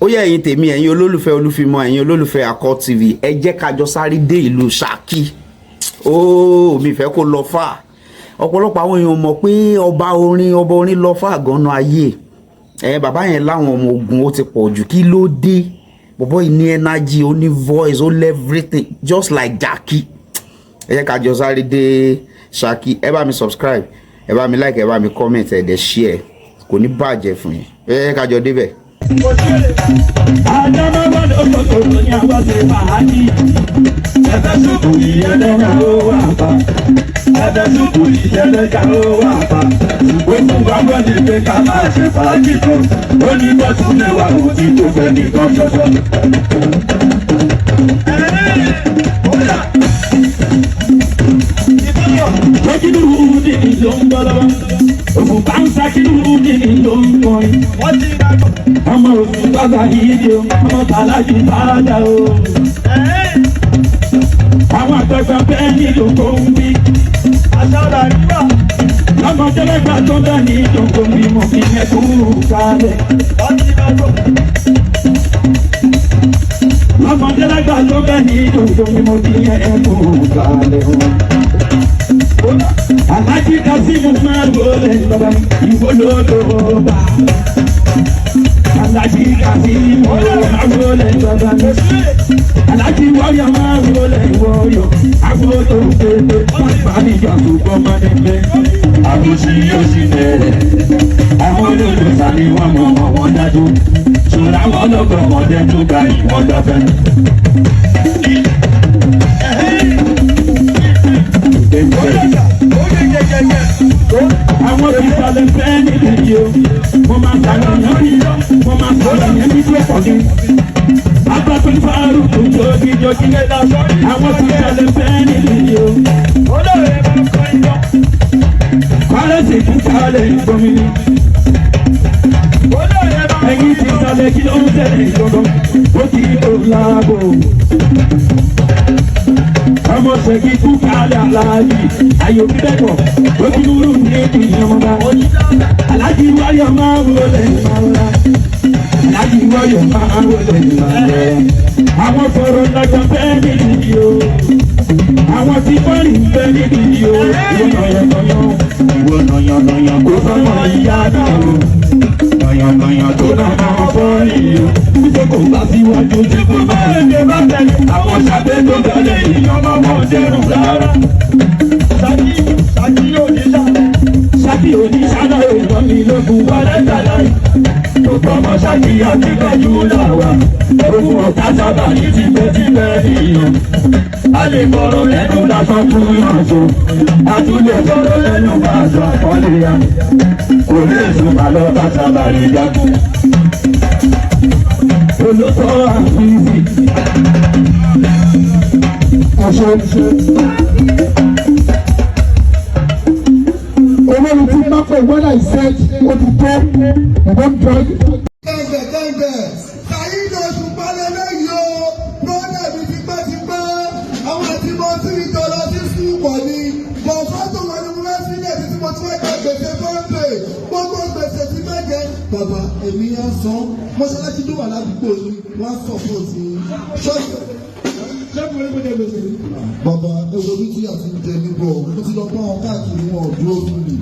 ó yẹ ẹ̀yin tèmi, ẹ̀yin olólùfẹ́ Olúfimọ, ẹ̀yin olólùfẹ́ Akọ TV, ẹ jẹ́ ká jọ sáré dé ìlú Ṣakí. Mi fẹ́ kó lọ fà. Ọ̀pọ̀lọpọ̀ àwọn èèyàn mọ̀ pé ọba orin lọ fà gan-an ayé. Bàbá yẹn láwọn ọmọ ogun ó ti pọ̀ jù, kí ló dé? Bọ̀bọ́ yìí ní energy, ó ní voice, ó lé everything just like Jackie. Ẹ jẹ́ ká jọ sáré dé Ṣakí. Ẹ bá mi subscribe, ẹ bá mi like, ẹ bá mi comment, ẹ dẹ̀ share. Kò ní bàjẹ́ fún yín. Ẹ jẹ́ ká jọ débẹ̀. Ọmọ òfin bàbá yìí o, ọmọ tàlájú bàdà o. Àwọn àgbàgbà bẹ́ẹ̀ ní ìdòkó ń bí. Àṣàrà nígbà. Lọ́mọ tẹ́lẹ̀gbà tó bẹ́ẹ̀ ní ìdòkó ń bí mo fi ẹkú kalẹ̀. Lọ́mọ tẹ́lẹ̀gbà tó bẹ́ẹ̀ ní ìdòkó ń bí mo fi ẹkú kalẹ̀ o. Alájí Kásímù máa wọlé bàbá ìwọ lọ́dọ̀ bá. Alájí Kásímù máa wọlé bàbá. Alájí wọ́yọ̀ máa wọlé wọ́yọ̀. Agbóto pépé wọ́n bá níjà gbogbo máa ní pé. Àbòsí yóò sì bẹ̀rẹ̀. Àwọn olólùfà ni wọ́n mọ̀ wọ́n dájú. Ṣòro àwọn ọlọ́gbọ̀n ọmọdé tó gba ìwọ́n dọ́fẹ́. Àwọn tí sọlẹ̀ fẹ́ nílé yìí o, mo máa sàlọ̀ lórí lọ, mo máa sọ̀rọ̀ yẹn ní tó pọ̀ ní. Abáfẹ́ fárú tó tóbi jọjú lẹ́la, àwọn tí sọlẹ̀ fẹ́ nílé yìí o. Olóòrè máa kọ́ ìjọ. Kọ́lẹ́sì fún kálẹ̀ ìgbomi ni. Olóòrè máa ẹ̀yìn tí sọlẹ̀ kí ló ń tẹ̀lé ìjọba, ó ti tó láàbò. Ọmọ ṣèkí kú kálẹ̀ aláàjì, ayò bíbẹ̀kọ̀, ojúlúrú ní ìyọmọba. Aláàjì wáyọ̀ máa wọlé ìmọ̀lá. Aláàjì wáyọ̀ máa wọlé ìmọ̀lá. Àwọn fọ̀rọ̀ lọ́jọ́ bẹ́ẹ̀ nídìí o. Àwọn tí bọ́ọ̀lì ń bẹ́ nídìí o. Ìwọ nàyànnàyàn kó sọ́mọ ìyá náà o. Nàyànnàyàn tó náà máa bọ́ọ̀lì o. Ṣé kò bá síwájú tí kò bá ẹgbẹ́ bá tẹ̀lé? Àwọn ṣàbẹ̀ tó tẹ̀lé ìyọ́mọ wọn dẹrù rárá. Ṣákì oníṣàlá ìwọ̀n mi lókun wọlé tẹ̀lé. Gbogbo ọmọ Ṣákì àtìgbẹ́jú làwà. Ogun ọ̀tá sábà ní tipẹ́tipẹ́ nìyàn. A lè fọ̀rọ̀ lẹ́nu lásán fún yànjọ. A tún lè fọ̀rọ̀ lẹ́nu bá aṣọ àkọlé ya. Kò lè sùn àlọ́ bá sábà rí jákú. Olóòtọ́ àfíìsì. Olórí tí Máfẹ́ when I said ó ti tó ìbọn drug. Kẹ̀ǹgẹ̀ Saheed Òṣùpá lélẹ́yìí o, bọ́dà mi tipẹ́tipẹ́, àwọn tí mo ti rí tọ́lọ sí sùpọ̀ ni, bọ̀ fọ́tò wọn ni mo fẹ́ sílẹ̀ tí mo ti fẹ́ ka gbèsè fọ́ńpè, gbogbo gbèsè ti fẹ́ jẹ. Bàbá èmi yá san, mọ́ṣáláṣí tó wà ládùúgbò ni wọ́n á sọ̀ fún òsì ṣọ́ọ̀ṣì. Bàbá ẹ̀wọ̀n orí tí a ti ń jẹ níbọ̀, mo ti lọ bá wọn káàkiri wọn ò dúró fún mi.